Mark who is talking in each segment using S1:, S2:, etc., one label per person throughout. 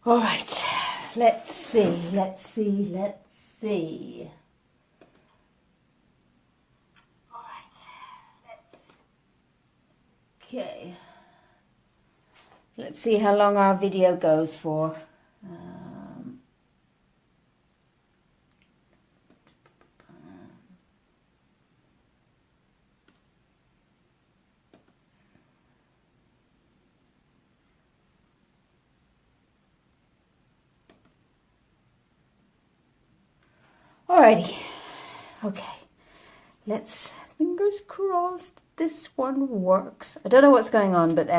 S1: All right, let's see. All right, okay. Let's see how long our video goes for. Alrighty, okay, let's, fingers crossed, this one works. I don't know what's going on, but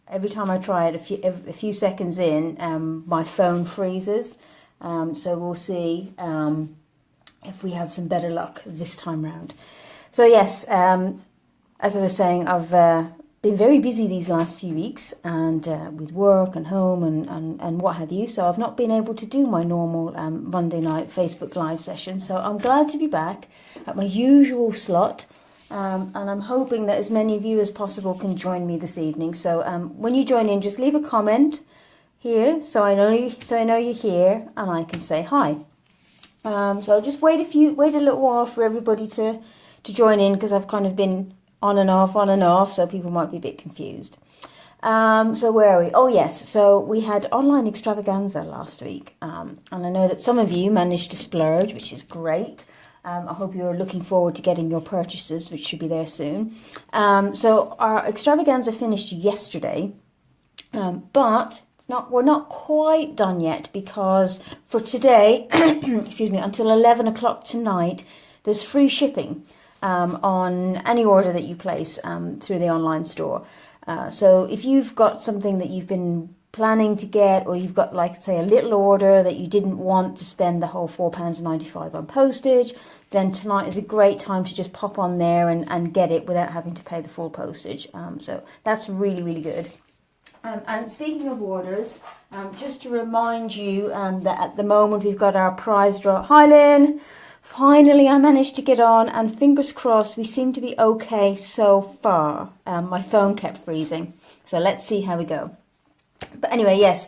S1: every time I try it, a few seconds in, my phone freezes. So we'll see if we have some better luck this time round. So yes, as I was saying, I've been very busy these last few weeks, and with work and home and what have you, so I've not been able to do my normal Monday night Facebook Live session. So I'm glad to be back at my usual slot, and I'm hoping that as many of you as possible can join me this evening. So when you join in, just leave a comment here so I know you're here and I can say hi. So I'll just wait a little while for everybody to join in, because I've kind of been on and off, so people might be a bit confused. So where are we? Oh yes, so we had online extravaganza last week, and I know that some of you managed to splurge, which is great. I hope you're looking forward to getting your purchases, which should be there soon. So our extravaganza finished yesterday, but we're not quite done yet, because for today, excuse me, until 11 o'clock tonight, there's free shipping on any order that you place through the online store. So if you've got something that you've been planning to get, or you've got, like, say, a little order that you didn't want to spend the whole £4.95 on postage, then tonight is a great time to just pop on there and get it without having to pay the full postage. So that's really, really good. And speaking of orders, just to remind you that at the moment we've got our prize draw. Hi, Lynn! Finally, I managed to get on, and fingers crossed, we seem to be okay so far. My phone kept freezing, so let's see how we go. But anyway, yes,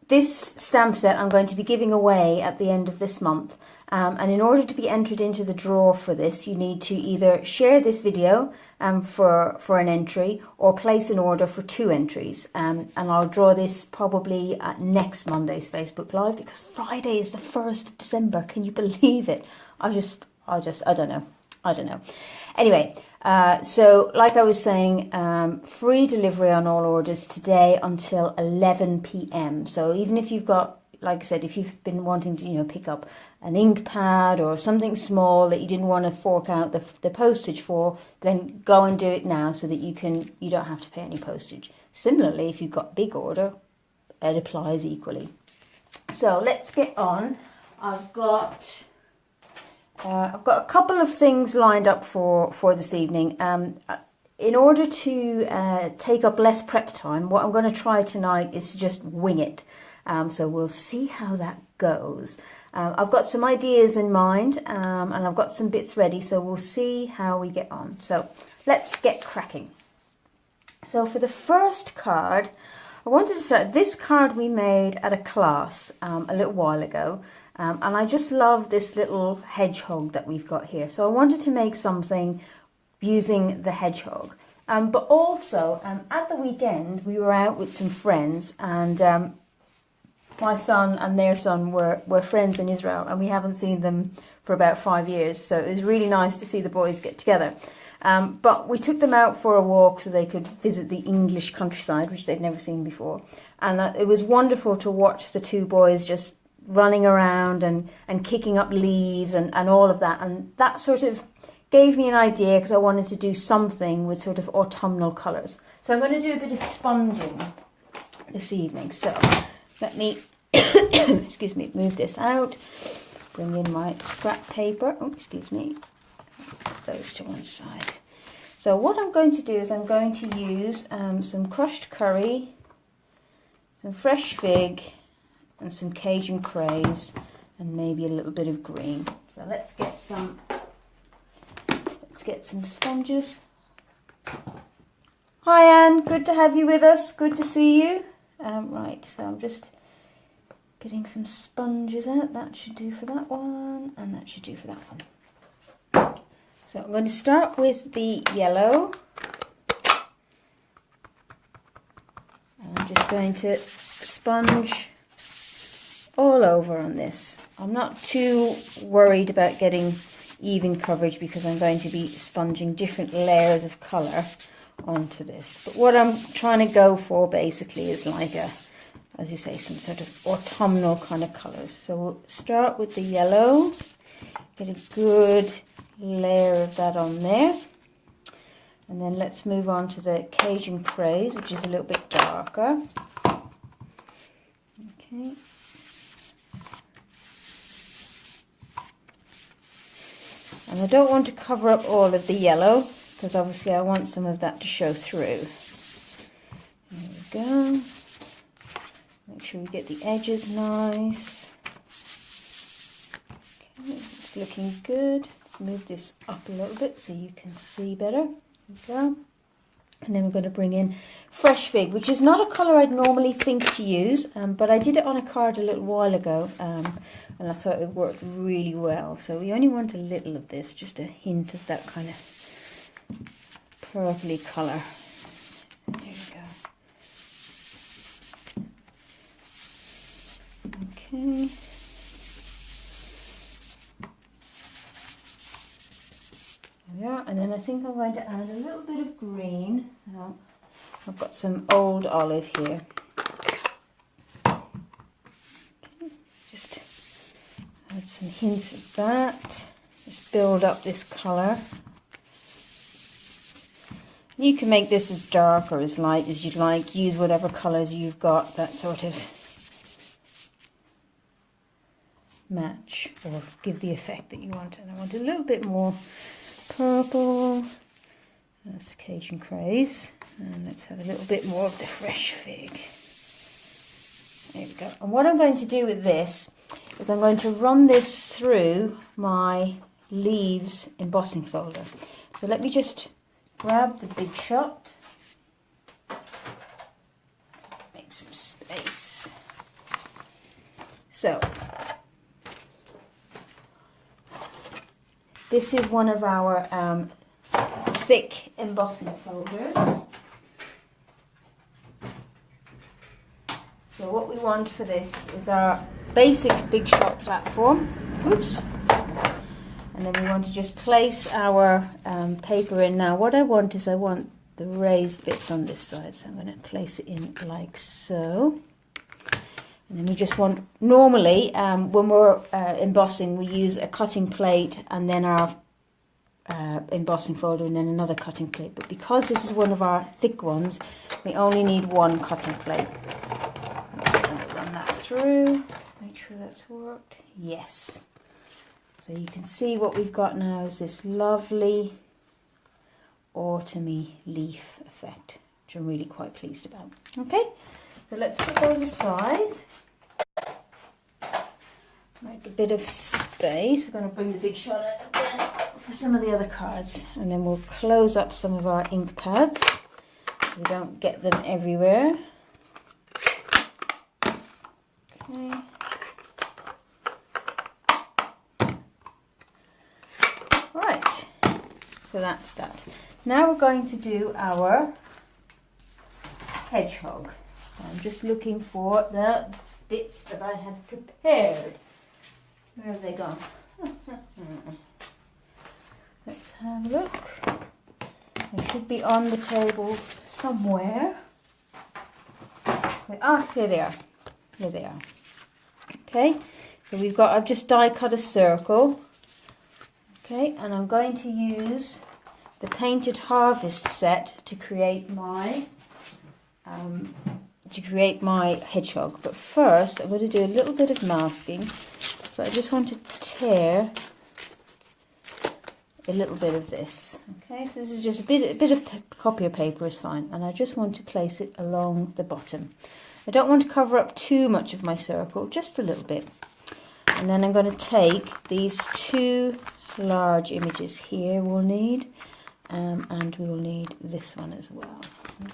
S1: this stamp set I'm going to be giving away at the end of this month. And in order to be entered into the draw for this, you need to either share this video for an entry, or place an order for 2 entries. And I'll draw this probably at next Monday's Facebook Live, because Friday is the 1st of December. Can you believe it? I don't know. Anyway, so like I was saying, free delivery on all orders today until 11 p.m. So even if you've got, like I said, if you've been wanting to, pick up an ink pad or something small that you didn't want to fork out the postage for, then go and do it now, so that you don't have to pay any postage. Similarly, if you've got big order, it applies equally. So let's get on. I've got a couple of things lined up for this evening. In order to take up less prep time, what I'm going to try tonight is to just wing it. So we'll see how that goes. I've got some ideas in mind, and I've got some bits ready, so we'll see how we get on. So let's get cracking. So for the first card, I wanted to start. This card we made at a class a little while ago, and I just love this little hedgehog that we've got here. So I wanted to make something using the hedgehog. But also, at the weekend, we were out with some friends, and my son and their son were friends in Israel, and we haven't seen them for about 5 years. So it was really nice to see the boys get together. But we took them out for a walk so they could visit the English countryside, which they'd never seen before. And it was wonderful to watch the 2 boys just running around and kicking up leaves and all of that. And that sort of gave me an idea, because I wanted to do something with sort of autumnal colours. So I'm going to do a bit of sponging this evening. So let me, excuse me, move this out, bring in my scrap paper. Oh, excuse me, put those to one side. So what I'm going to do is I'm going to use some crushed curry, some fresh fig, and some Cajun craze, and maybe a little bit of green. So let's get some sponges. Hi Anne, good to have you with us. Good to see you. Right, so I'm just getting some sponges out. That should do for that one, and that should do for that one. So I'm going to start with the yellow. And I'm just going to sponge all over on this. I'm not too worried about getting even coverage because I'm going to be sponging different layers of colour onto this. But what I'm trying to go for basically is like a, as you say, some sort of autumnal kind of colours. So we'll start with the yellow, get a good layer of that on there. And then let's move on to the Cajun Craze, which is a little bit darker. Okay. And I don't want to cover up all of the yellow because obviously I want some of that to show through. There we go. Make sure we get the edges nice. Okay, it's looking good. Let's move this up a little bit so you can see better. There we go. And then we're going to bring in Fresh Fig, which is not a colour I'd normally think to use, but I did it on a card a little while ago, and I thought it worked really well. So we only want a little of this, just a hint of that kind of purpley colour. There we go. Okay. Yeah, and then I think I'm going to add a little bit of green. So I've got some old olive here. Okay, just add some hints of that. Just build up this colour. You can make this as dark or as light as you'd like. Use whatever colours you've got that sort of match or give the effect that you want. And I want a little bit more purple. That's Cajun Craze. And let's have a little bit more of the Fresh Fig. There we go. And what I'm going to do with this is I'm going to run this through my leaves embossing folder. So let me just grab the Big Shot. Make some space. So this is one of our thick embossing folders. So what we want for this is our basic Big Shot platform. Oops. And then we want to just place our paper in. Now what I want is I want the raised bits on this side. So I'm going to place it in like so. And then we just want, normally when we're embossing we use a cutting plate and then our embossing folder and then another cutting plate. But because this is one of our thick ones, we only need one cutting plate. I'm just going to run that through, make sure that's worked. Yes. So you can see what we've got now is this lovely autumny leaf effect, which I'm really quite pleased about. Okay, so let's put those aside. Make a bit of space. We're going to bring the Big Shot out again for some of the other cards, and then we'll close up some of our ink pads so we don't get them everywhere. Okay. Right, so that's that. Now we're going to do our hedgehog. I'm just looking for the bits that I had prepared. Where have they gone? Let's have a look. They should be on the table somewhere. Ah, here they are. Here they are. Okay, so we've got, I've just die cut a circle. Okay, and I'm going to use the Painted Harvest set to create my hedgehog. But first I'm going to do a little bit of masking. So I just want to tear a little bit of this. Okay, so this is just a bit of copier paper is fine, and I just want to place it along the bottom. I don't want to cover up too much of my circle, just a little bit. And then I'm going to take these two large images here we'll need, and we'll need this one as well.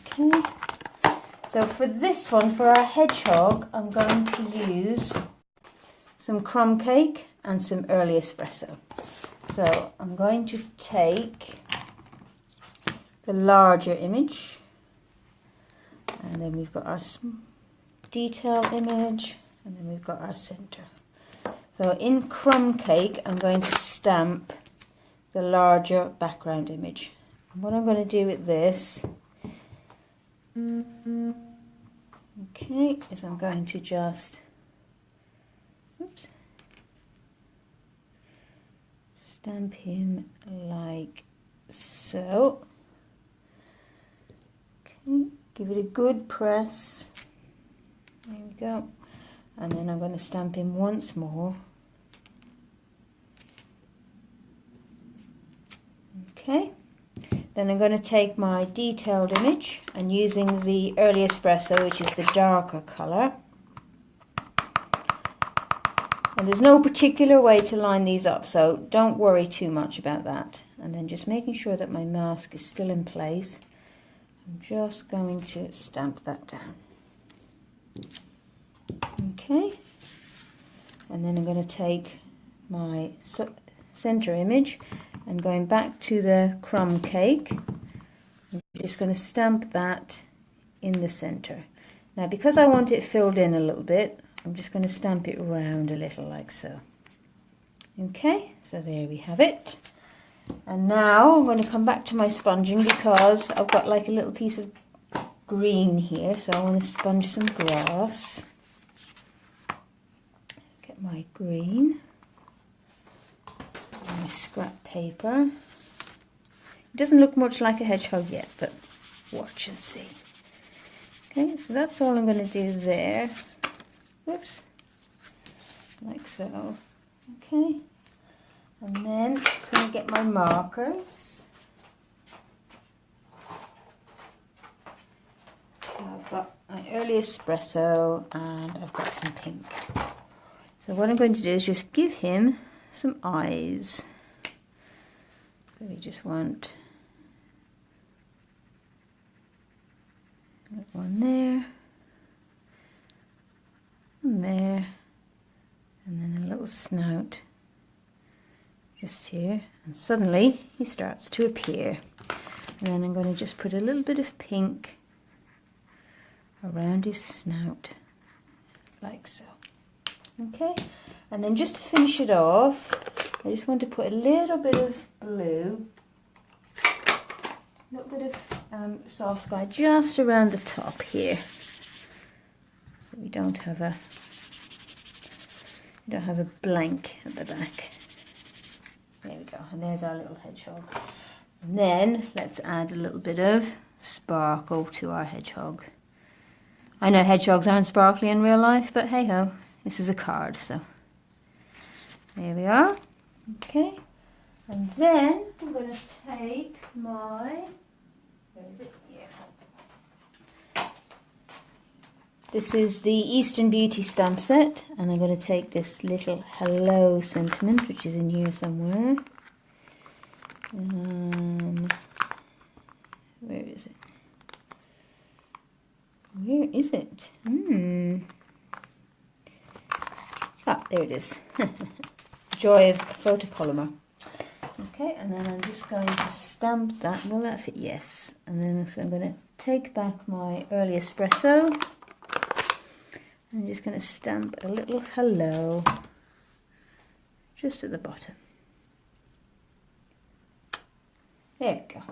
S1: Okay, So for this one, for our hedgehog, I'm going to use some crumb cake and some early espresso. So I'm going to take the larger image, and then we've got our detail image, and then we've got our center. So in crumb cake, I'm going to stamp the larger background image. And what I'm going to do with this, okay, is I'm going to just, oops, stamp him like so. Okay, give it a good press. There we go. And then I'm going to stamp him once more. Okay. Then I'm going to take my detailed image and using the early espresso, which is the darker colour. And there's no particular way to line these up, so don't worry too much about that. And then just making sure that my mask is still in place. I'm just going to stamp that down. Okay. And then I'm going to take my center image and going back to the crumb cake, I'm just going to stamp that in the center. Now because I want it filled in a little bit, I'm just going to stamp it round a little like so. Okay, so there we have it. And now I'm going to come back to my sponging because I've got like a little piece of green here, so I want to sponge some grass. Get my green, my scrap paper. It doesn't look much like a hedgehog yet, but watch and see. Okay, so that's all I'm going to do there. Whoops, like so. Okay, and then I'm just going to get my markers. I've got my early espresso and I've got some pink. So what I'm going to do is just give him some eyes. So we just want one there, and there, and then a little snout just here, and suddenly he starts to appear. And then I'm going to just put a little bit of pink around his snout like so. Okay, and then just to finish it off, I just want to put a little bit of blue, a little bit of soft sky just around the top here, so we don't have a blank at the back. There we go, and there's our little hedgehog. And then let's add a little bit of sparkle to our hedgehog. I know hedgehogs aren't sparkly in real life, but hey ho, this is a card, so there we are. Okay, and then I'm going to take my, where is it? Yeah. This is the Eastern Beauty stamp set, and I'm going to take this little hello sentiment, which is in here somewhere. Where is it? Where is it? Ah, there it is. Joy of photopolymer. Okay, and then I'm just going to stamp that. Will that fit? Yes. And then so I'm going to take back my early espresso. I'm just going to stamp a little hello just at the bottom. There we go.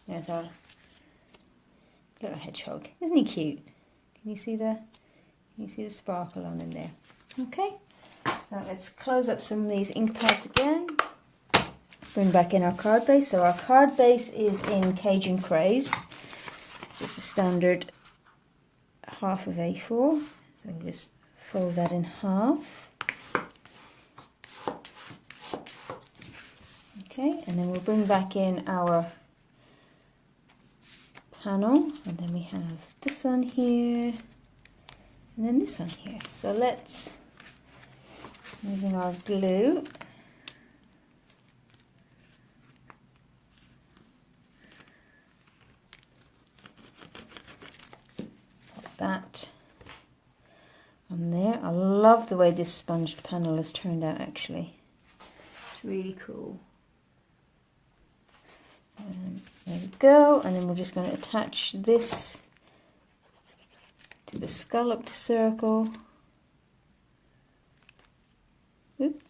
S1: There's our little hedgehog. Isn't he cute? Can you see the sparkle on him there? Okay. So let's close up some of these ink pads again. Bring back in our card base. So our card base is in Cajun Craze. It's just a standard half of A4. So we'll just fold that in half. Okay, and then we'll bring back in our panel, and then we have this on here, and then this on here. So let's, using our glue, that on there. I love the way this sponged panel has turned out actually. It's really cool. There we go, and then we're just going to attach this to the scalloped circle. Oop.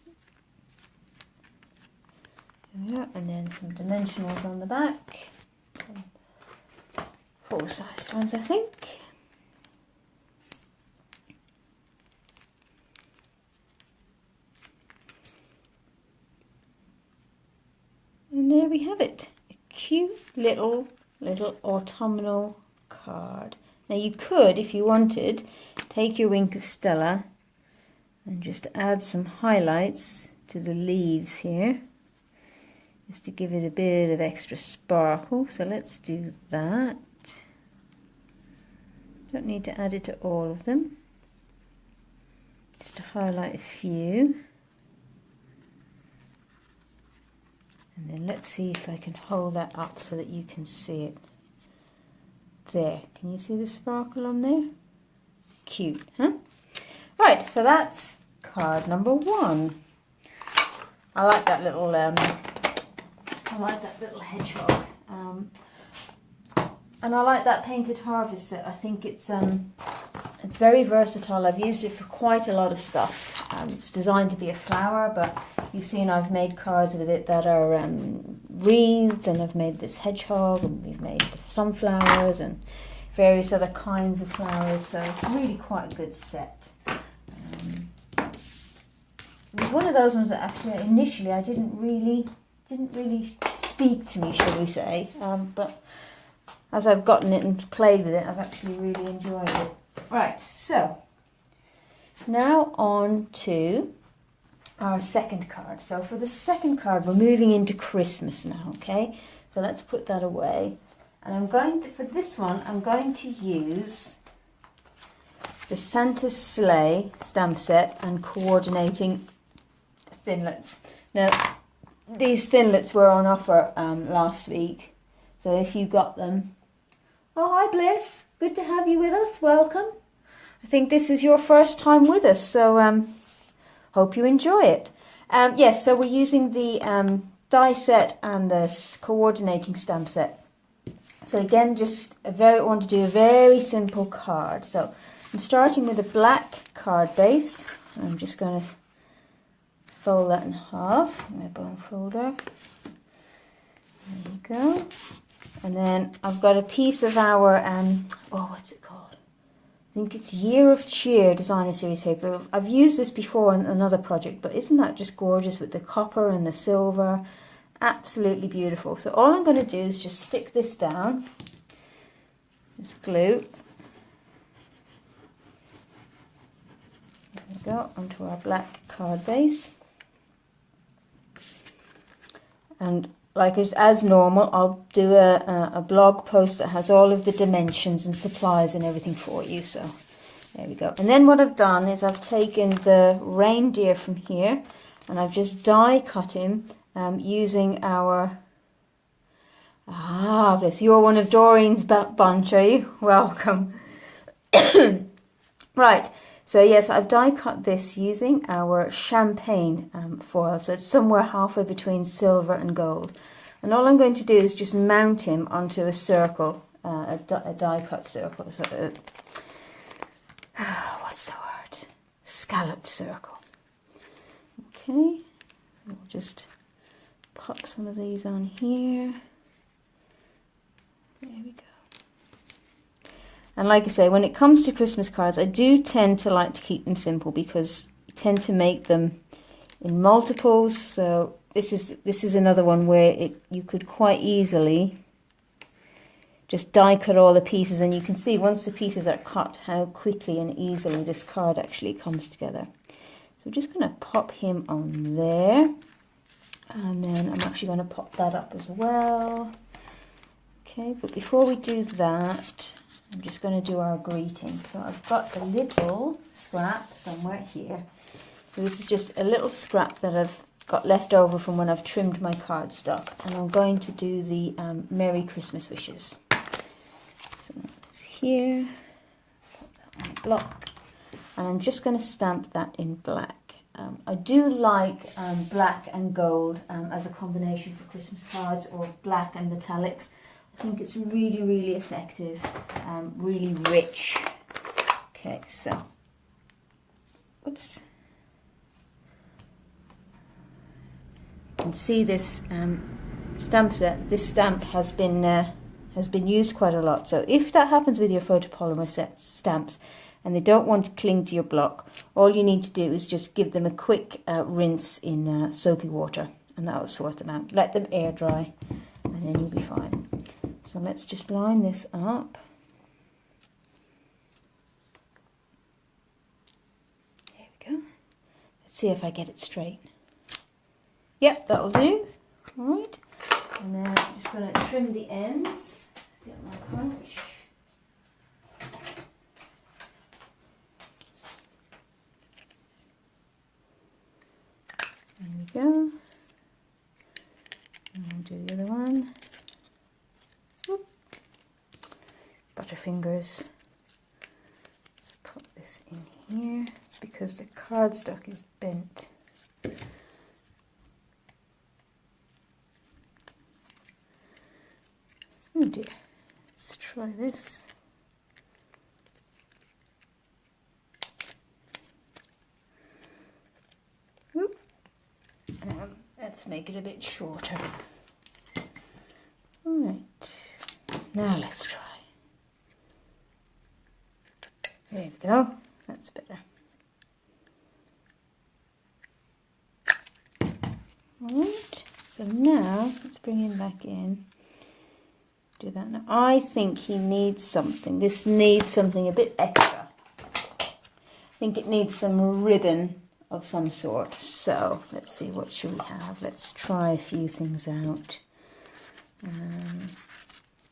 S1: There we are, and then some dimensionals on the back. Full-sized ones, I think. And there we have it. A cute little autumnal card. Now you could, if you wanted, take your Wink of Stella and just add some highlights to the leaves here, just to give it a bit of extra sparkle. So let's do that. Don't need to add it to all of them, just to highlight a few. And then let's see if I can hold that up so that you can see it. There, can you see the sparkle on there? Cute, huh? Right, so that's card number 1. I like that little hedgehog. And I like that painted harvest set. I think it's very versatile. I've used it for quite a lot of stuff. It's designed to be a flower, but you've seen I've made cards with it that are wreaths, and I've made this hedgehog, and we've made sunflowers and various other kinds of flowers. So it's really quite a good set. It was one of those ones that actually initially I didn't really speak to me, shall we say, but as I've gotten it and played with it, I've actually really enjoyed it. Right, so now on to our second card. So for the second card, we're moving into Christmas now, okay? So let's put that away. And I'm going to, for this one, I'm going to use the Santa's Sleigh stamp set and coordinating thinlits. Now, these thinlits were on offer last week, so if you got them, oh hi Bliss, good to have you with us, welcome. I think this is your first time with us, so hope you enjoy it. Yes, so we're using the die set and the coordinating stamp set. So again, just want to do a very simple card. So I'm starting with a black card base. I'm just going to fold that in half in my bone folder. There you go. And then I've got a piece of our, what's it called? I think it's Year of Cheer designer series paper. I've used this before on another project, but isn't that just gorgeous with the copper and the silver? Absolutely beautiful. So all I'm going to do is just stick this down, this glue. There we go, onto our black card base. And like as normal, I'll do a blog post that has all of the dimensions and supplies and everything for you. So there we go. And then what I've done is I've taken the reindeer from here and I've just die cut him using our... Ah, bless you. You're one of Doreen's bunch, are you? Welcome. Right. So yes, I've die cut this using our champagne foil. So it's somewhere halfway between silver and gold. And all I'm going to do is just mount him onto a circle, a die cut circle. So, what's the word? Scalloped circle. Okay. We'll just pop some of these on here. There we go. And like I say, when it comes to Christmas cards, I do tend to like to keep them simple because you tend to make them in multiples. So this is another one where you could quite easily just die cut all the pieces, and you can see once the pieces are cut how quickly and easily this card actually comes together. So we're just going to pop him on there, and then I'm actually going to pop that up as well. Okay, but before we do that, I'm just going to do our greeting. So I've got a little scrap somewhere here. So this is just a little scrap that I've got left over from when I've trimmed my cardstock. And I'm going to do the Merry Christmas wishes. So it's here. Pop block, and I'm just going to stamp that in black. I do like black and gold as a combination for Christmas cards, or black and metallics. I think it's really, really effective, really rich. Okay, so, oops. You can see this stamp set. This stamp has been used quite a lot. So if that happens with your photopolymer stamps, and they don't want to cling to your block, all you need to do is just give them a quick rinse in soapy water, and that will sort them out. Let them air dry, and then you'll be fine. So let's just line this up. There we go. Let's see if I get it straight. Yep, that'll do. All right. And then I'm just going to trim the ends. Get my punch. There we go. And I'll do the other one. Whoop. Butterfingers. Let's put this in here. It's because the cardstock is bent. Oh dear. Let's try this. Whoop. Let's make it a bit shorter. Alright, now let's try. There we go, that's better. Alright, so now let's bring him back in. Do that now. I think he needs something. This needs something a bit extra. I think it needs some ribbon of some sort. So let's see, what should we have? Let's try a few things out.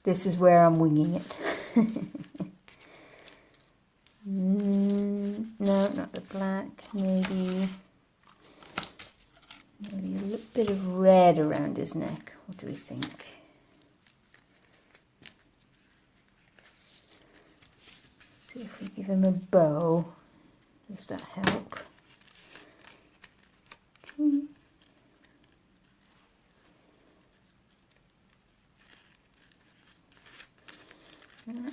S1: This is where I'm winging it. No, not the black. Maybe a little bit of red around his neck. What do we think? Let's see if we give him a bow. Does that help? Okay.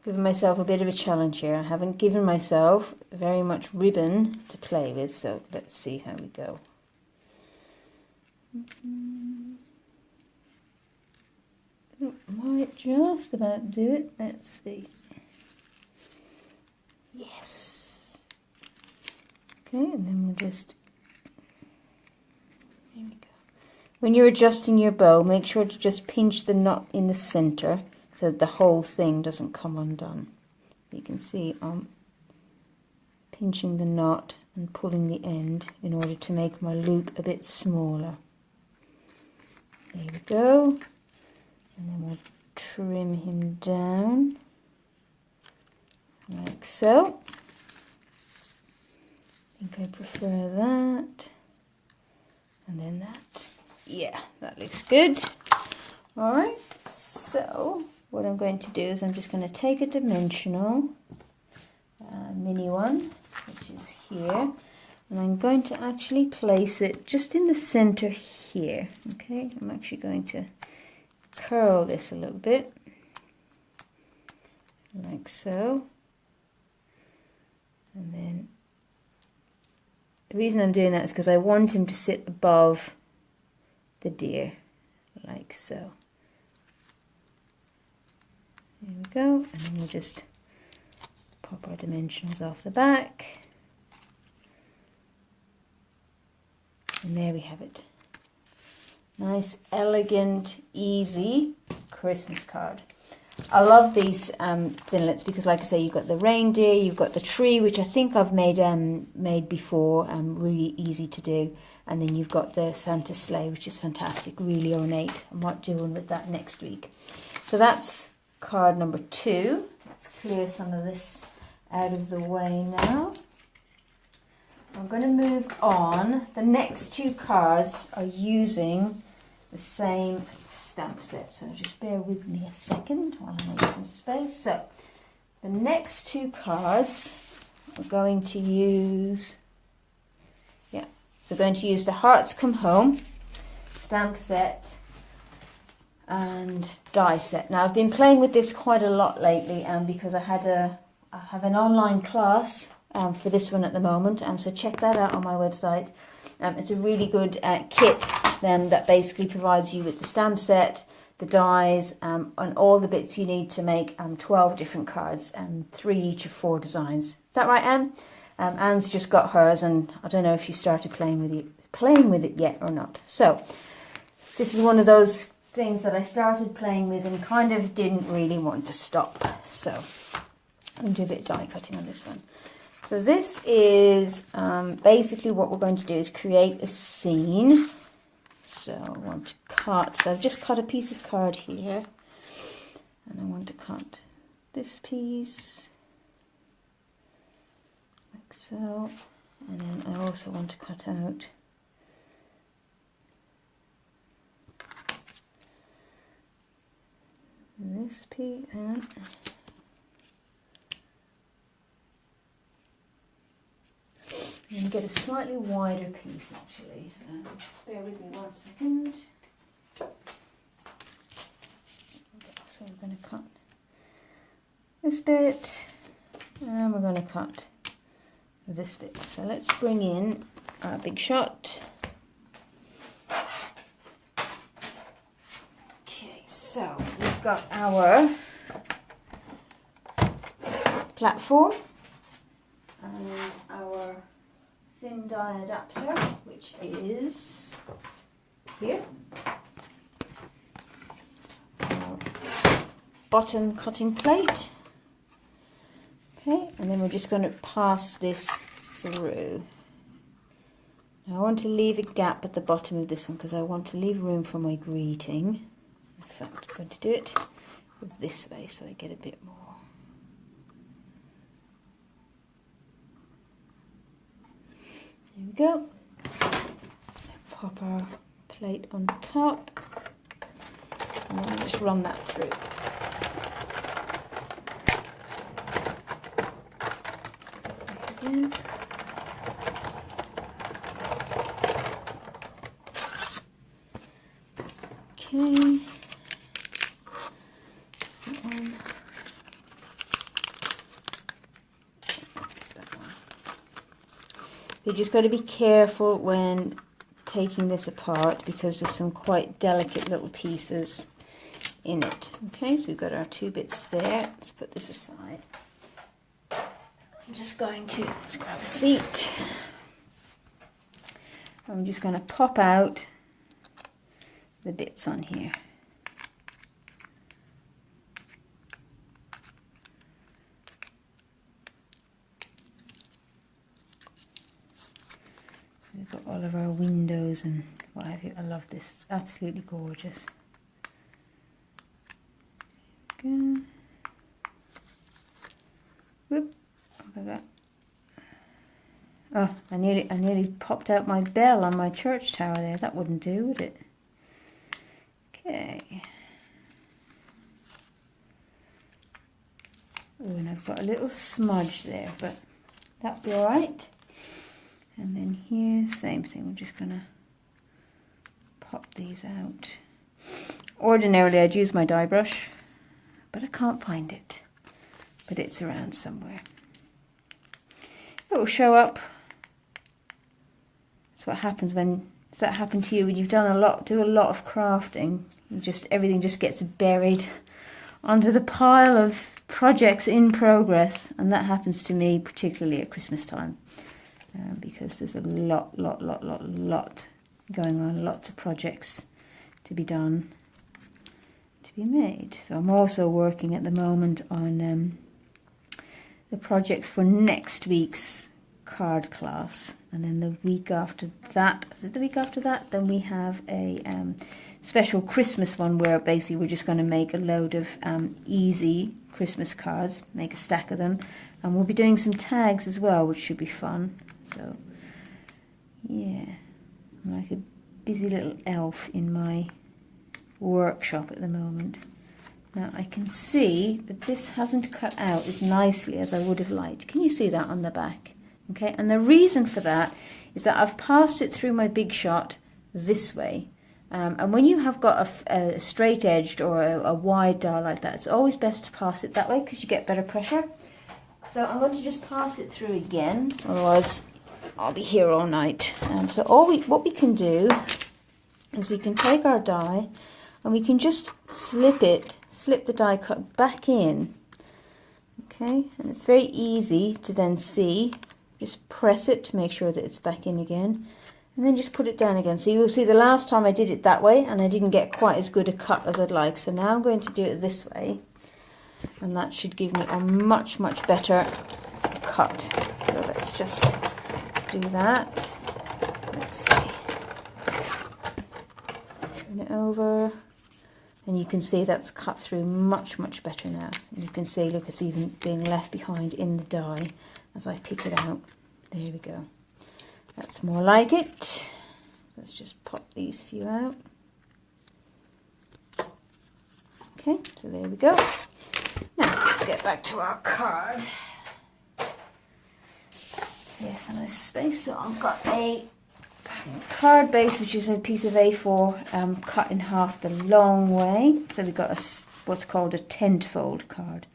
S1: Giving myself a bit of a challenge here. I haven't given myself very much ribbon to play with, so let's see how we go. Might just about do it. Let's see. Yes. Okay, and then we'll just... There we go. When you're adjusting your bow, make sure to just pinch the knot in the center, so that the whole thing doesn't come undone. You can see I'm pinching the knot and pulling the end in order to make my loop a bit smaller. There we go. And then we'll trim him down like so. I think I prefer that. And then that. Yeah, that looks good. All right, so what I'm going to do is I'm just going to take a dimensional mini one, which is here, and I'm going to actually place it just in the center here. Okay, I'm actually going to curl this a little bit, like so. And then the reason I'm doing that is because I want him to sit above the deer, like so. There we go, and then we'll just pop our dimensions off the back. And there we have it. Nice, elegant, easy Christmas card. I love these thinlits because, like I say, you've got the reindeer, you've got the tree, which I think I've made before, really easy to do. And then you've got the Santa sleigh, which is fantastic, really ornate. I might do one with that next week. So that's card number 2. Let's clear some of this out of the way now. I'm going to move on. The next 2 cards are using the same stamp set, so just bear with me a second while I make some space. So the next two cards we're going to use, so we're going to use the Hearts Come Home stamp set and die set. Now I've been playing with this quite a lot lately, because I have an online class for this one at the moment, so check that out on my website. It's a really good kit that basically provides you with the stamp set, the dies, and all the bits you need to make 12 different cards, 3 each of 4 designs. Is that right, Anne? Anne's just got hers, and I don't know if you started playing with it yet or not. So this is one of those things that I started playing with and kind of didn't really want to stop. So I'm going to do a bit of die cutting on this one. So this is basically what we're going to do is create a scene. So I want to cut, so I've just cut a piece of card here, and I want to cut this piece like so, and then I also want to cut out this piece, and get a slightly wider piece actually. Bear with me 1 second. So we're going to cut this bit, and we're going to cut this bit. So let's bring in our big shot. Okay, so we've got our platform and our thin die adapter, which is here. Our bottom cutting plate. Okay, and then we're just going to pass this through. Now I want to leave a gap at the bottom of this one because I want to leave room for my greeting. In fact, I'm going to do it this way so I get a bit more. There we go. Pop our plate on top, and then just run that through. There we go. Okay. That one. You just got to be careful when taking this apart because there's some quite delicate little pieces in it. Okay, so we've got our 2 bits there. Let's put this aside. I'm just going to, let's grab a seat. I'm just going to pop out the bits on here. We've got all of our windows and what have you. I love this. It's absolutely gorgeous. Go. Whoop. Oh, I nearly popped out my bell on my church tower there. That wouldn't do, would it? Okay. Oh, and I've got a little smudge there, but that'll be all right. And then here, same thing. We're just gonna pop these out. Ordinarily, I'd use my die brush, but I can't find it. But it's around somewhere. It will show up. That's what happens when. Does that happen to you when you've done do a lot of crafting? Everything just gets buried under the pile of projects in progress, and that happens to me particularly at Christmas time, because there's a lot going on, lots of projects to be done, to be made. So I'm also working at the moment on the projects for next week's card class, and then the week after that, then we have a special Christmas one where basically we're just going to make a load of easy Christmas cards, make a stack of them, and we'll be doing some tags as well, which should be fun. So yeah, I'm like a busy little elf in my workshop at the moment, Now I can see that this hasn't cut out as nicely as I would have liked. Can you see that on the back? Okay, and the reason for that is that I've passed it through my big shot this way. And when you have got a straight edged or a wide die like that, it's always best to pass it that way because you get better pressure. So I'm going to just pass it through again, otherwise I'll be here all night. So what we can do is we can take our die and we can just slip the die cut back in. Okay, and it's very easy to then see. Just press it to make sure that it's back in again. And then just put it down again. So you will see the last time I did it that way and I didn't get quite as good a cut as I'd like. So now I'm going to do it this way. And that should give me a much, much better cut. So let's just do that. Let's see. Turn it over. And you can see that's cut through much, much better now. And you can see, look, it's even being left behind in the die as I pick it out. There we go. That's more like it. Let's just pop these few out. Okay, so there we go. Now let's get back to our card. Yes, and a space. So I've got a card base, which is a piece of A4 cut in half the long way. So we've got what's called a tent-fold card,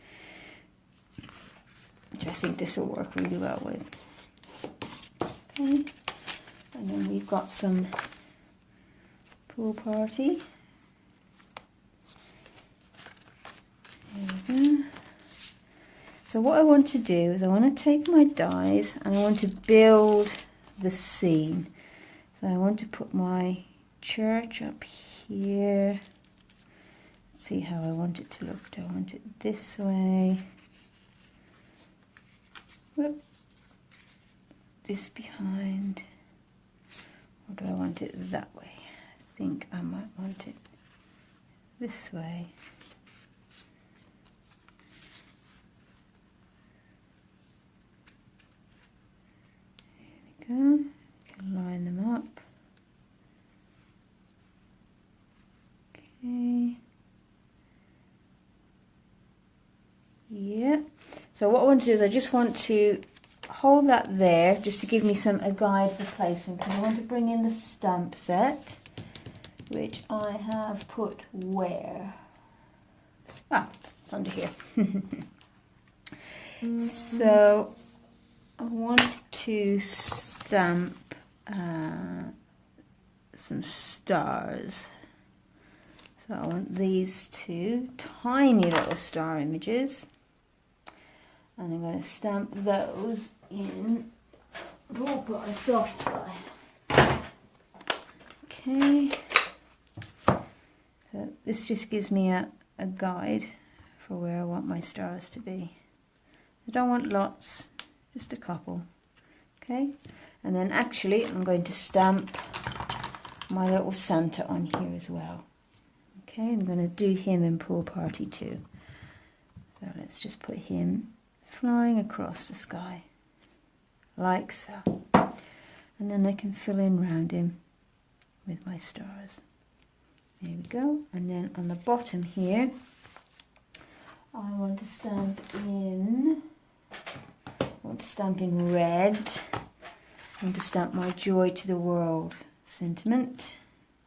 S1: which I think this will work really well with. Okay. And then we've got some pool party. There we go. So what I want to do is I want to take my dies and I want to build the scene. So I want to put my church up here. Let's see how I want it to look. Do I want it this way? Whoop. This behind, or do I want it that way? I think I might want it this way. There we go. You can line them up. Okay. Yeah. So what I want to do is I just want to hold that there just to give me a guide for placement, because I want to bring in the stamp set, which I have put where? Ah, it's under here. So I want to stamp some stars. So I want these two tiny little star images. And I'm going to stamp those in, we'll put a soft sky. Okay. So this just gives me a guide for where I want my stars to be. I don't want lots, just a couple. Okay. And then actually I'm going to stamp my little Santa on here as well. Okay, I'm going to do him in Pool Party too. So let's just put him flying across the sky, like so. And then I can fill in round him with my stars. There we go. And then on the bottom here, I want to stamp in, red. I want to stamp my joy to the world sentiment.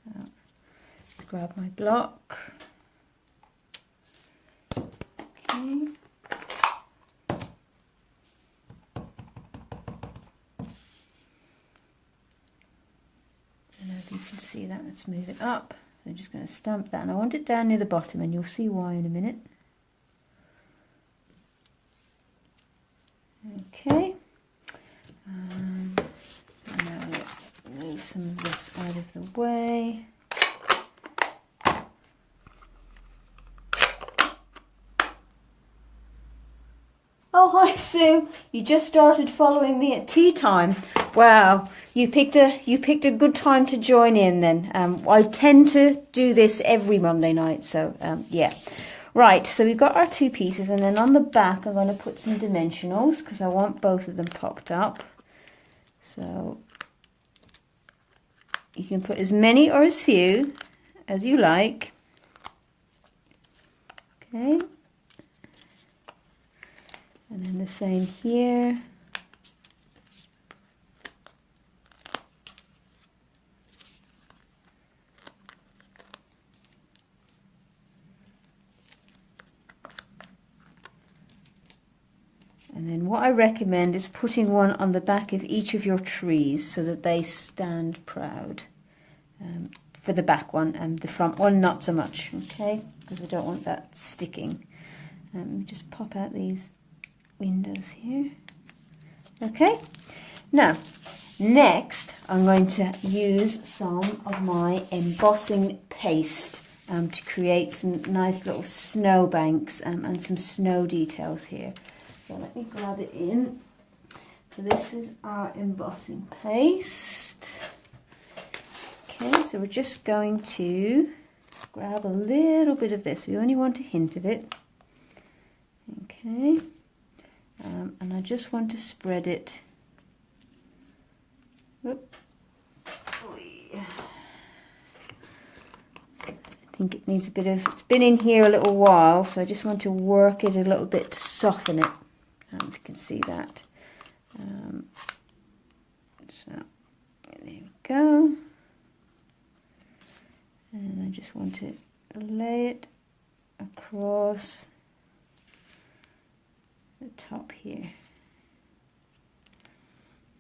S1: So let's grab my block. Okay. You can see that. Let's move it up. So I'm just going to stamp that, and I want it down near the bottom, and you'll see why in a minute. Okay. So now let's move some of this out of the way. Oh, hi Sue. You just started following me at tea time. Wow, you picked a good time to join in then. I tend to do this every Monday night, so yeah. Right, so we've got our two pieces, and then on the back I'm going to put some dimensionals because I want both of them popped up. So you can put as many or as few as you like. Okay. And then the same here. And then what I recommend is putting one on the back of each of your trees so that they stand proud. For the back one, and the front one not so much, okay? Because I don't want that sticking. Just pop out these windows here. Okay, now next I'm going to use some of my embossing paste to create some nice little snow banks and some snow details here. So let me grab it in. So this is our embossing paste. Okay, so we're just going to grab a little bit of this. We only want a hint of it. Okay, and I just want to spread it. Whoop. I think it needs a bit of, it's been in here a little while, so I just want to work it a little bit to soften it. If you can see that. So there we go. And I just want to lay it across the top here.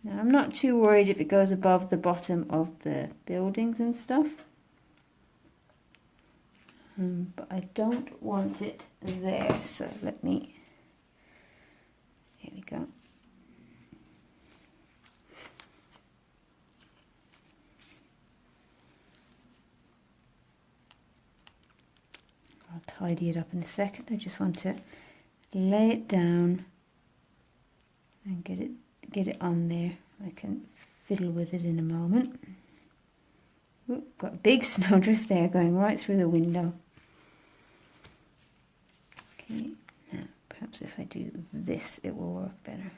S1: Now I'm not too worried if it goes above the bottom of the buildings and stuff, but I don't want it there, so let me, here we go. I'll tidy it up in a second. I just want to lay it down and get it on there. I can fiddle with it in a moment. Ooh, got a big snowdrift there going right through the window. Okay, now perhaps if I do this it will work better.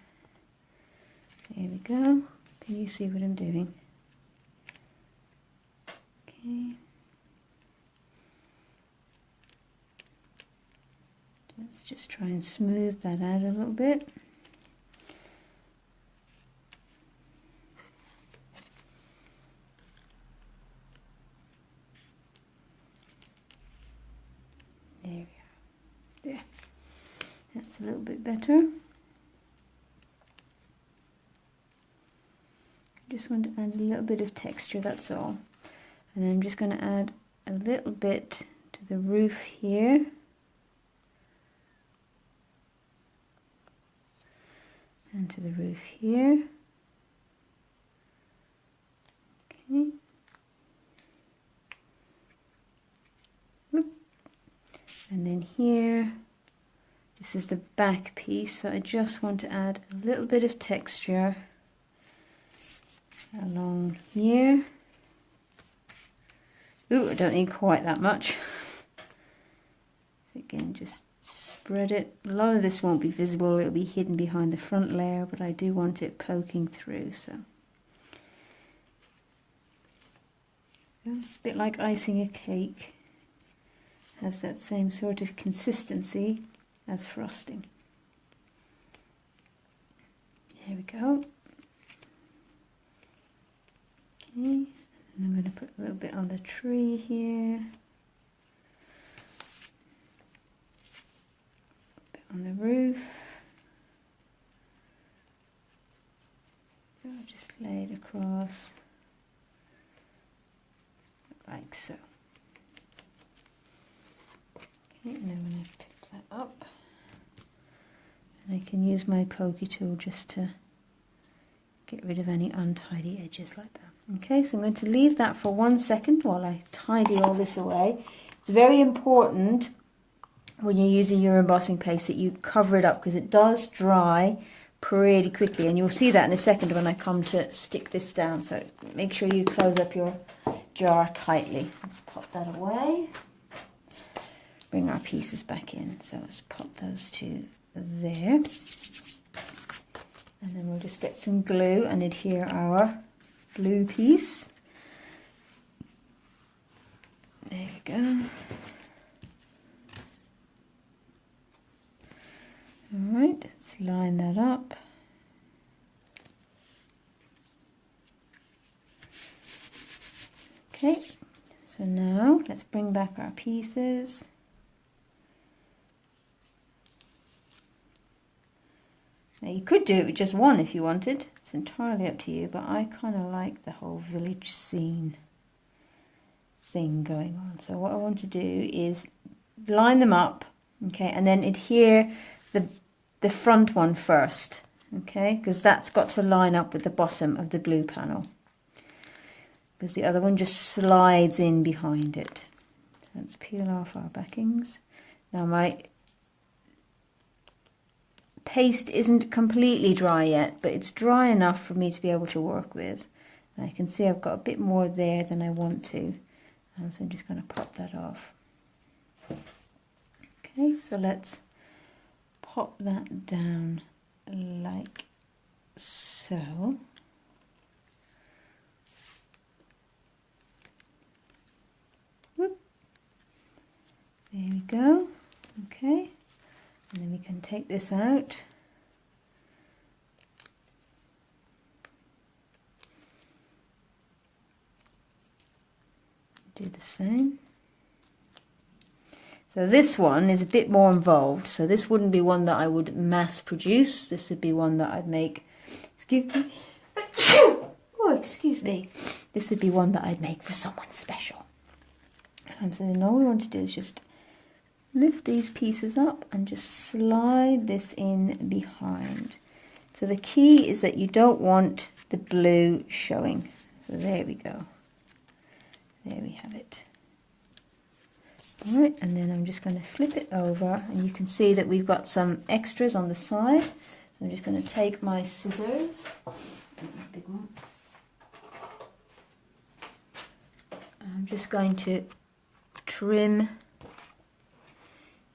S1: There we go. Can you see what I'm doing? Okay. Let's just try and smooth that out a little bit. There we are. There. That's a little bit better. Just want to add a little bit of texture, that's all. And then I'm just going to add a little bit to the roof here. And to the roof here. Okay. Whoop. And then here, this is the back piece, so I just want to add a little bit of texture along here. Ooh, I don't need quite that much. Again, just spread it. A lot of this won't be visible, it'll be hidden behind the front layer, but I do want it poking through, so. It's a bit like icing a cake. Has that same sort of consistency as frosting. There we go. Okay, and I'm going to put a little bit on the tree here. A bit on the roof. I'll just lay it across like so. Okay, and then when I pick that up, and I can use my pokey tool just to get rid of any untidy edges like that. Okay, so I'm going to leave that for 1 second while I tidy all this away. It's very important when you're using your embossing paste that you cover it up, because it does dry pretty quickly, and you'll see that in a second when I come to stick this down. So make sure you close up your jar tightly. Let's pop that away. Bring our pieces back in. So let's pop those two there. And then we'll just get some glue and adhere our blue piece. There we go. Okay, so now let's bring back our pieces. Now you could do it with just one if you wanted. It's entirely up to you, but I kind of like the whole village scene thing going on. So what I want to do is line them up, okay, and then adhere the front one first, okay, because that's got to line up with the bottom of the blue panel, because the other one just slides in behind it. So let's peel off our backings. Now my paste isn't completely dry yet, but it's dry enough for me to be able to work with. And I can see I've got a bit more there than I want to, so I'm just going to pop that off. Okay, so let's pop that down like so. Whoop. There we go. Okay, and then we can take this out. Do the same. So this one is a bit more involved, so this wouldn't be one that I would mass produce. This would be one that I'd make, excuse me, oh excuse me, this would be one that I'd make for someone special. So then all we want to do is just lift these pieces up and just slide this in behind. So the key is that you don't want the blue showing. So there we go. There we have it. Alright, and then I'm just going to flip it over, and you can see that we've got some extras on the side. So I'm just going to take my scissors, big one. I'm just going to trim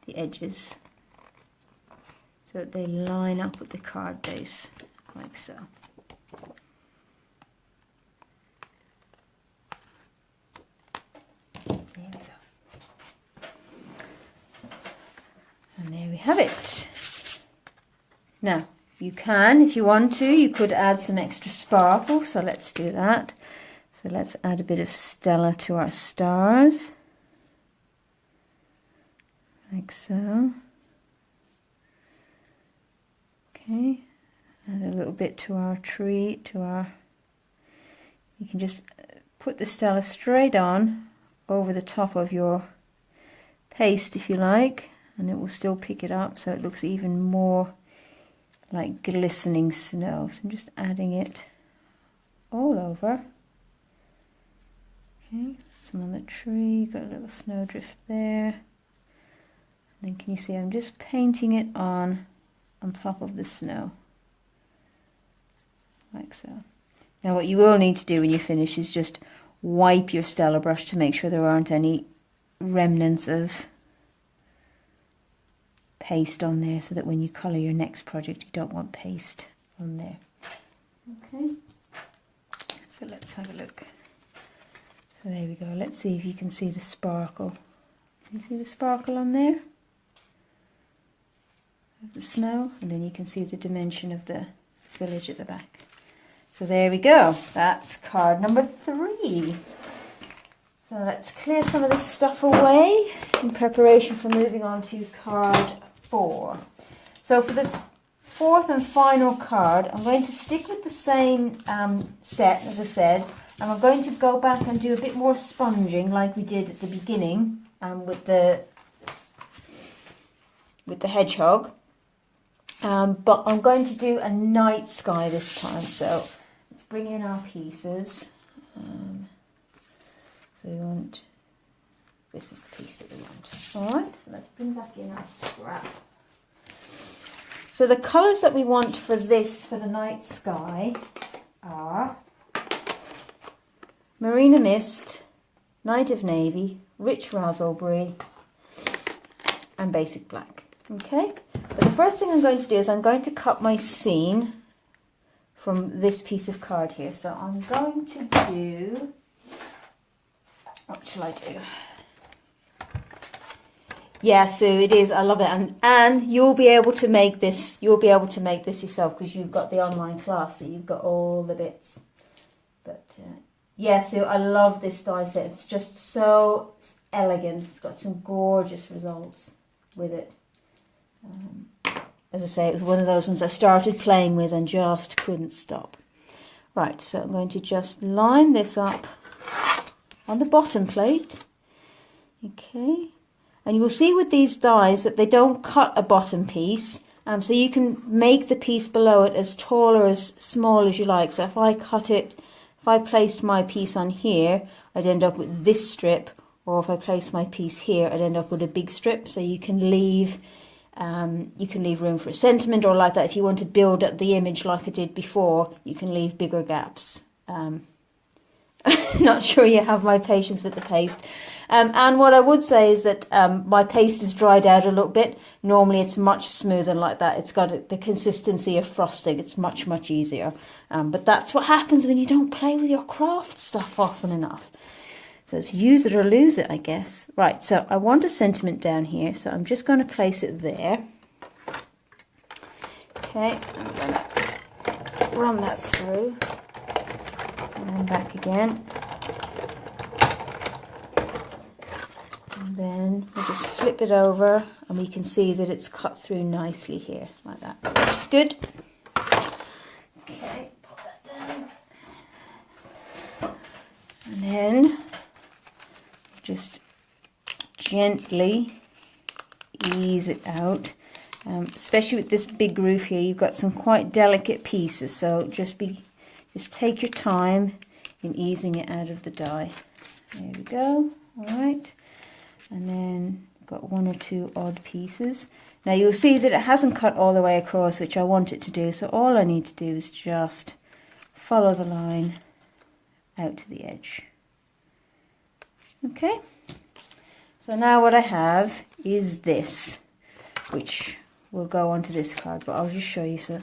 S1: the edges so that they line up with the card base, like so. There we go. And there we have it. Now, you can, if you want to, you could add some extra sparkle, so let's do that. So let's add a bit of Stella to our stars, like so. Okay, add a little bit to our tree, you can just put the Stella straight on over the top of your paste if you like, and it will still pick it up so it looks even more like glistening snow. So I'm just adding it all over. Okay, some on the tree, got a little snowdrift there. And then can you see I'm just painting it on top of the snow, like so. Now what you will need to do when you finish is just wipe your Stella brush to make sure there aren't any remnants of paste on there, so that when you colour your next project you don't want paste on there. Okay, so let's have a look. So there we go. Let's see if you can see the sparkle. Can you see the sparkle on there? Of the snow, and then you can see the dimension of the village at the back. So there we go. That's card number 3. So let's clear some of this stuff away in preparation for moving on to card 4. So for the 4th and final card, I'm going to stick with the same set as I said, and I'm going to go back and do a bit more sponging like we did at the beginning with the hedgehog. But I'm going to do a night sky this time. So let's bring in our pieces. So we want, this is the piece that we want. Alright, so let's bring back in our scrap. So the colours that we want for this, for the night sky, are Marina Mist, Night of Navy, Rich Raspberry, and Basic Black. Okay, but the first thing I'm going to do is I'm going to cut my scene from this piece of card here. So I'm going to do, what shall I do? Yeah, so it is, I love it, and you'll be able to make this, yourself because you've got the online class, so you've got all the bits. But Yeah, so I love this die set. It's just so elegant. It's got some gorgeous results with it. As I say, it was one of those ones I started playing with and just couldn't stop. Right, so I'm going to just line this up on the bottom plate. Okay, and you will see with these dies that they don't cut a bottom piece. So you can make the piece below it as tall or as small as you like. So if I cut it, if I placed my piece on here, I'd end up with this strip, or if I place my piece here, I'd end up with a big strip. So you can leave room for a sentiment, or like that. If you want to build up the image like I did before, you can leave bigger gaps. Not sure you have my patience with the paste. And what I would say is that my paste is dried out a little bit. Normally it's much smoother like that. It's got the consistency of frosting. It's much, much easier. But that's what happens when you don't play with your craft stuff often enough. So it's use it or lose it, I guess. Right, so I want a sentiment down here. So I'm just going to place it there. Okay, I'm going to run that through. And then back again. And then we'll just flip it over and we can see that it's cut through nicely here, like that, so which is good. Okay, put that down. And then just gently ease it out. Especially with this big roof here, you've got some quite delicate pieces, so just take your time in easing it out of the die. There we go. All right. And then got one or two odd pieces. Now you'll see that it hasn't cut all the way across, which I want it to do. So all I need to do is just follow the line out to the edge. Okay. So now what I have is this, which will go onto this card, but I'll just show you. So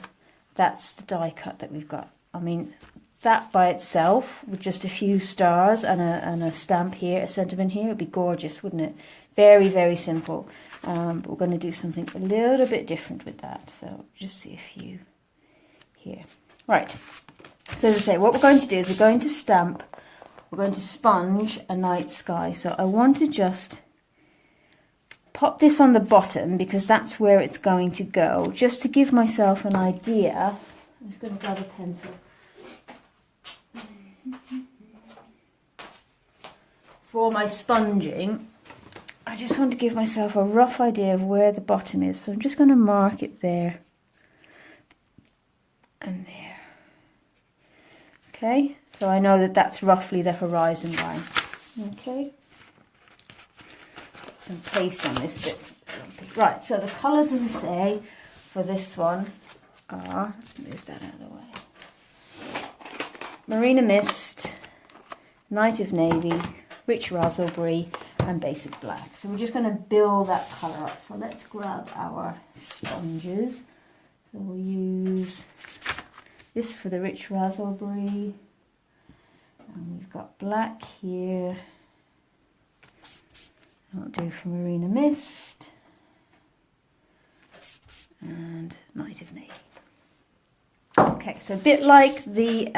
S1: that's the die cut that we've got. I mean, that by itself, with just a few stars and a stamp here, a sentiment here, would be gorgeous, wouldn't it? Very, very simple. But we're going to do something a little bit different with that. So just see a few here. Right. So as I say, what we're going to do is we're going to sponge a night sky. So I want to just pop this on the bottom because that's where it's going to go, just to give myself an idea. I'm just going to grab a pencil. For my sponging, I just want to give myself a rough idea of where the bottom is. So I'm just going to mark it there and there. Okay, so I know that that's roughly the horizon line. Okay, got some paste on this bit. Right, so the colours, as I say, for this one are, let's move that out of the way. Marina Mist, Night of Navy, Rich Raspberry and Basic Black. So we're just going to build that colour up. So let's grab our sponges. So we'll use this for the Rich Raspberry. And we've got black here. I'll do for Marina Mist. And Night of Navy. Okay, so a bit like the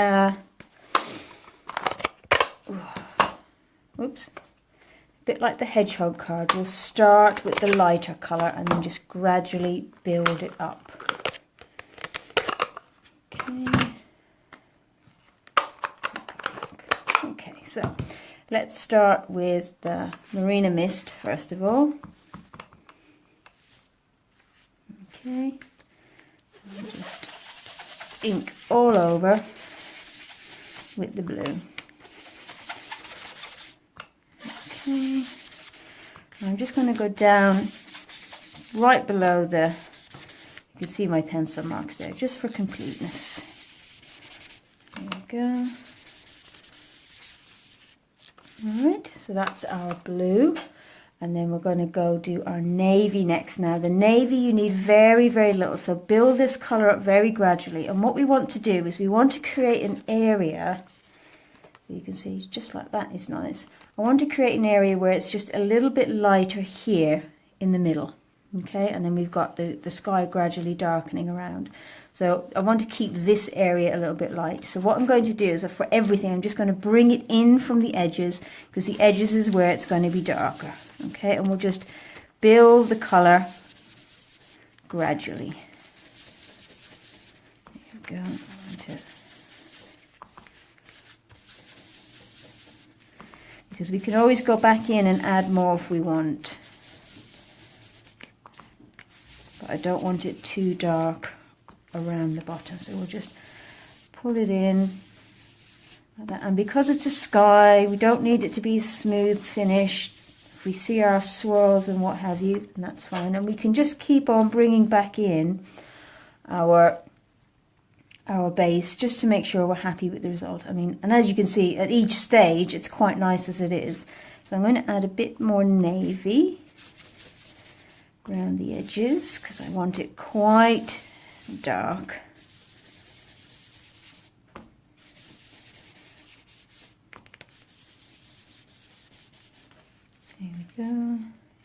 S1: oops, a bit like the hedgehog card, we'll start with the lighter colour and then just gradually build it up. Okay. Okay, so let's start with the Marina Mist first of all. Okay, and just ink all over with the blue. Okay, I'm just going to go down right below you can see my pencil marks there, just for completeness. There we go. Alright, so that's our blue. And then we're going to go do our navy next. Now the navy you need very, very little, so build this colour up very gradually. And what we want to do is we want to create an area, you can see just like that is nice. I want to create an area where it's just a little bit lighter here in the middle. Okay, and then we've got the sky gradually darkening around. So I want to keep this area a little bit light. So what I'm going to do is for everything, I'm just going to bring it in from the edges, because the edges is where it's going to be darker. Okay, and we'll just build the colour gradually. There we go. Because we can always go back in and add more if we want. But I don't want it too dark around the bottom, so we'll just pull it in like that. And because it's a sky, we don't need it to be smooth finished. If we see our swirls and what have you, then that's fine. And we can just keep on bringing back in our base, just to make sure we're happy with the result. I mean, and as you can see, at each stage it's quite nice as it is. So I'm going to add a bit more navy around the edges, because I want it quite dark. There we go.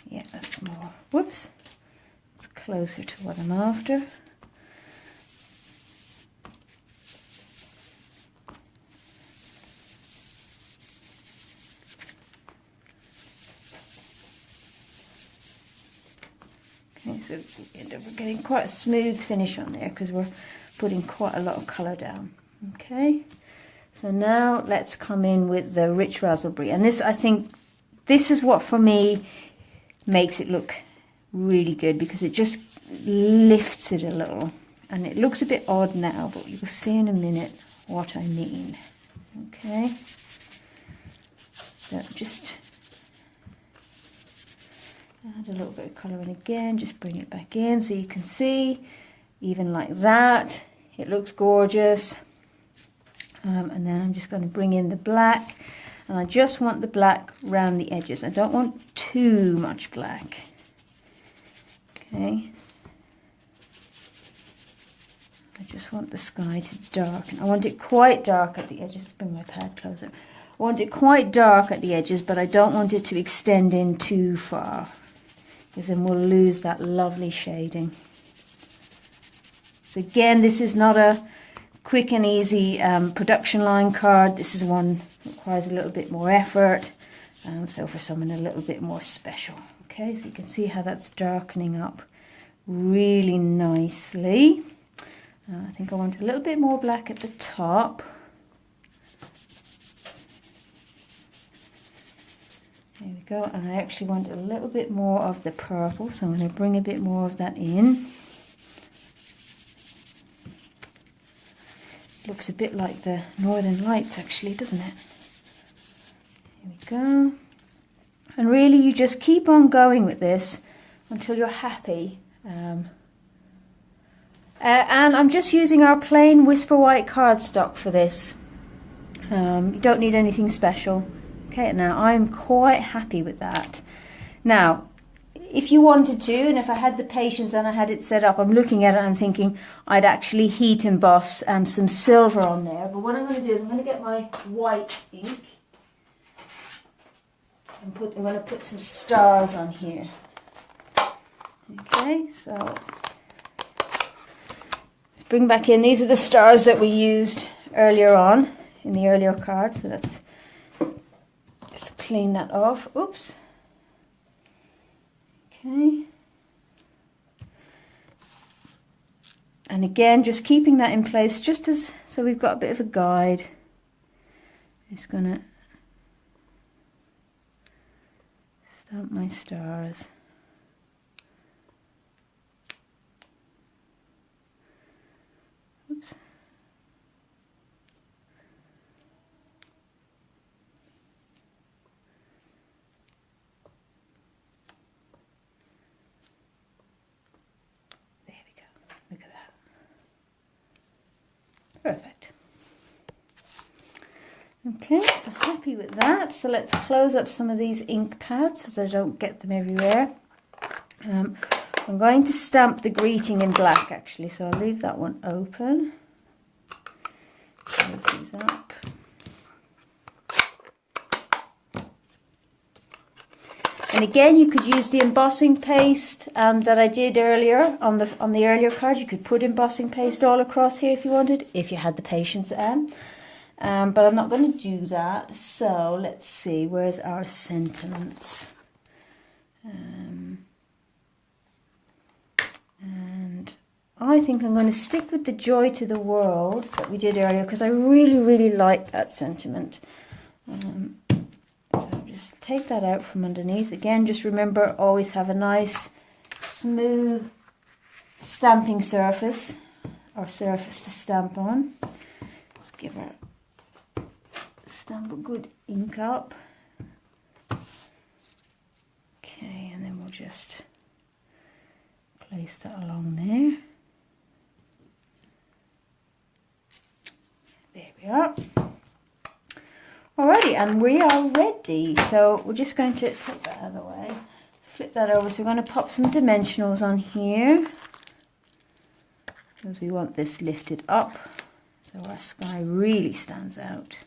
S1: Yeah, that's more. Whoops. It's closer to what I'm after. Okay, so we end up getting quite a smooth finish on there because we're putting quite a lot of colour down. Okay, so now let's come in with the rich raspberry, and this, I think, this is what for me makes it look really good, because it just lifts it a little, and it looks a bit odd now, but you'll see in a minute what I mean. Okay, so just add a little bit of colour in again, just bring it back in so you can see, even like that, it looks gorgeous. And then I'm just going to bring in the black, and I just want the black around the edges. I don't want too much black. Okay. I just want the sky to darken. I want it quite dark at the edges. Let's bring my pad closer. I want it quite dark at the edges, but I don't want it to extend in too far, because then we'll lose that lovely shading. So again, this is not a quick and easy production line card. This is one that requires a little bit more effort, so for someone a little bit more special. Okay, so you can see how that's darkening up really nicely. I think I want a little bit more black at the top. There we go, and I actually want a little bit more of the purple, so I'm going to bring a bit more of that in. It looks a bit like the Northern Lights actually, doesn't it? Here we go. And really you just keep on going with this until you're happy. And I'm just using our plain Whisper White cardstock for this. You don't need anything special. Okay, now I'm quite happy with that. Now, if you wanted to, and if I had the patience and I had it set up, I'm looking at it and I'm thinking I'd actually heat emboss and some silver on there. But what I'm going to do is I'm going to get my white ink and I'm going to put some stars on here. Okay, so bring back in. These are the stars that we used earlier on in the earlier card. So let's just clean that off. Oops. Okay. And again, just keeping that in place, just as so we've got a bit of a guide. Just gonna stamp my stars. Oops. There we go. Look at that. Perfect. Okay, so happy with that. So let's close up some of these ink pads so that I don't get them everywhere. I'm going to stamp the greeting in black actually, so I'll leave that one open. Close these up. And again, you could use the embossing paste that I did earlier on the earlier card. You could put embossing paste all across here if you wanted, if you had the patience, Anne. But I'm not going to do that. So let's see, where's our sentiments? And I think I'm going to stick with the joy to the world that we did earlier because I really, really like that sentiment. So just take that out from underneath. Again, just remember, always have a nice, smooth stamping surface or surface to stamp on. Let's give her stamp a good ink up. Okay, and then we'll just place that along there. There we are. Alrighty, and we are ready. So we're just going to take that out of the way. Flip that over. So we're going to pop some dimensionals on here because we want this lifted up so our sky really stands out.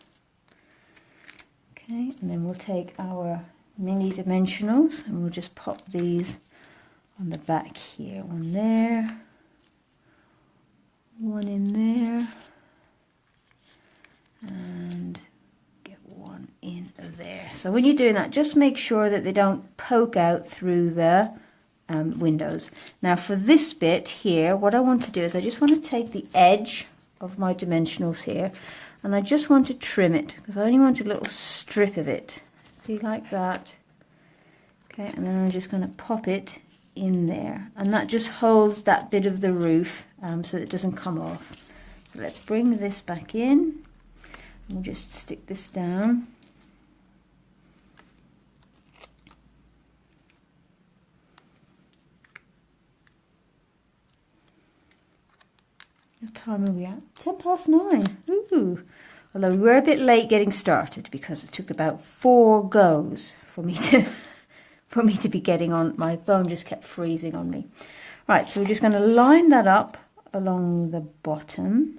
S1: Okay, and then we'll take our mini dimensionals and we'll just pop these on the back here. One there, one in there, and get one in there. So when you're doing that, just make sure that they don't poke out through the windows. Now for this bit here, what I want to do is I just want to take the edge of my dimensionals here and I just want to trim it because I only want a little strip of it. See, like that. Okay, and then I'm just going to pop it in there, and that just holds that bit of the roof so that it doesn't come off. So let's bring this back in. We'll just stick this down. What time are we at? 9:10. Ooh. Although we were a bit late getting started because it took about 4 goes for me to be getting on. My phone just kept freezing on me. Right, so we're just going to line that up along the bottom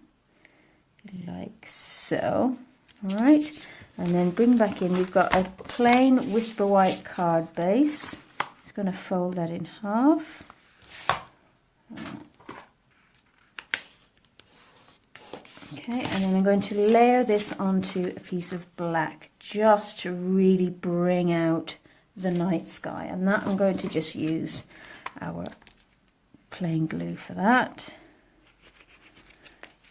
S1: like so. All right, and then bring back in. We've got a plain Whisper White card base. Just going to fold that in half. Okay, and then I'm going to layer this onto a piece of black just to really bring out the night sky, and that I'm going to just use our plain glue for that.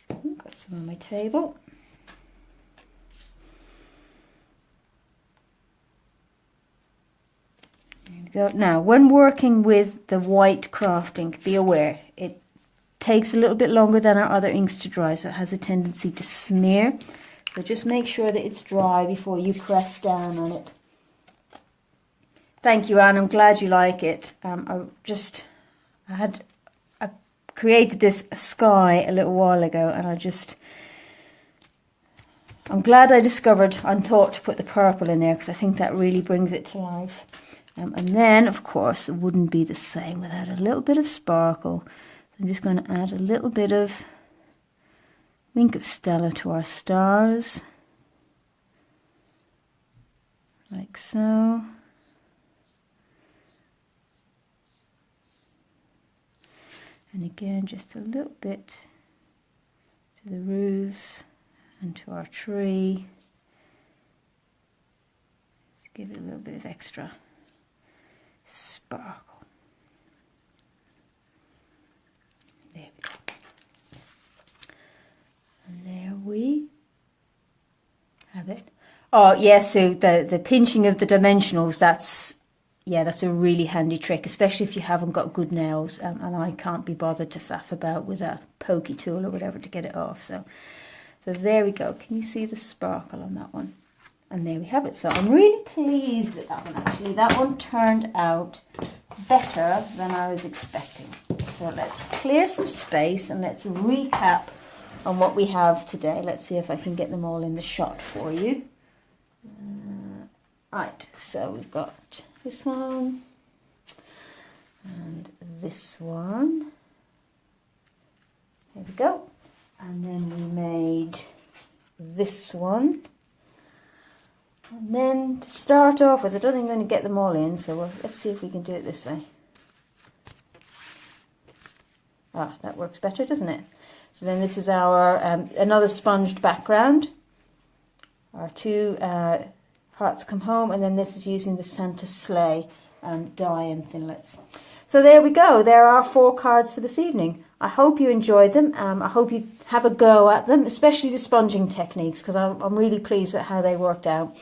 S1: Got some on my table. There we go. Now, when working with the white craft ink, be aware it takes a little bit longer than our other inks to dry, so it has a tendency to smear. So just make sure that it's dry before you press down on it. Thank you, Anne. I'm glad you like it. I created this sky a little while ago, and I'm glad I discovered and thought to put the purple in there because I think that really brings it to life. And then, of course, it wouldn't be the same without a little bit of sparkle. I'm just going to add a little bit of Wink of Stella to our stars, like so. And again, just a little bit to the roofs and to our tree. Just give it a little bit of extra sparkle. There we go. And there we have it. Oh, yeah, so the pinching of the dimensionals, that's a really handy trick, especially if you haven't got good nails, and I can't be bothered to faff about with a pokey tool or whatever to get it off. So there we go. Can you see the sparkle on that one? And there we have it. So I'm really pleased with that one, actually. That one turned out better than I was expecting. So let's clear some space and let's recap on what we have today. Let's see if I can get them all in the shot for you. Right, so we've got this one and this one. There we go. And then we made this one. And then to start off with, I don't think I'm going to get them all in, so let's see if we can do it this way. Ah, that works better, doesn't it? So then this is our another sponged background. Our two Hearts Come Home, and then this is using the Santa Sleigh die and thinlits. So there we go. There are 4 cards for this evening. I hope you enjoyed them. I hope you have a go at them, especially the sponging techniques, because I'm really pleased with how they worked out.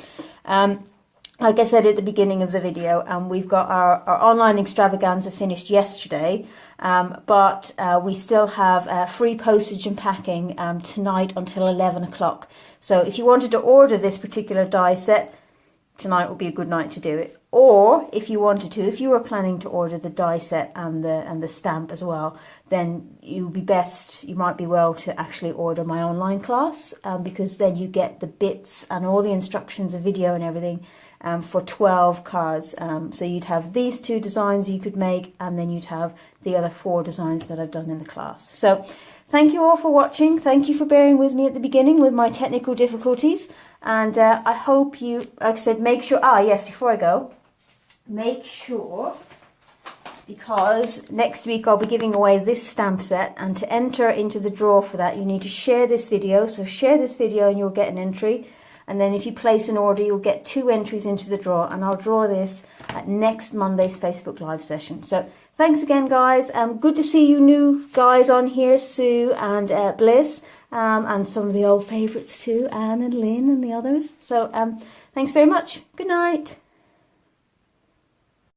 S1: Like I said at the beginning of the video, we've got our online extravaganza finished yesterday, but we still have free postage and packing tonight until 11 o'clock. So if you wanted to order this particular die set, tonight would be a good night to do it. Or if you wanted to, if you were planning to order the die set and the stamp as well, then you might be well to actually order my online class, because then you get the bits and all the instructions, a video and everything, for 12 cards. So you'd have these 2 designs you could make, and then you'd have the other 4 designs that I've done in the class. So thank you all for watching. Thank you for bearing with me at the beginning with my technical difficulties. And I hope you, like I said, make sure, yes, before I go, make sure, because next week I'll be giving away this stamp set, and to enter into the draw for that you need to share this video. So share this video and you'll get an entry, and then if you place an order you'll get 2 entries into the draw, and I'll draw this at next Monday's Facebook Live session. So thanks again, guys. Good to see you new guys on here, Sue and Bliss, and some of the old favourites too, Anne and Lynn and the others. So thanks very much. Good night.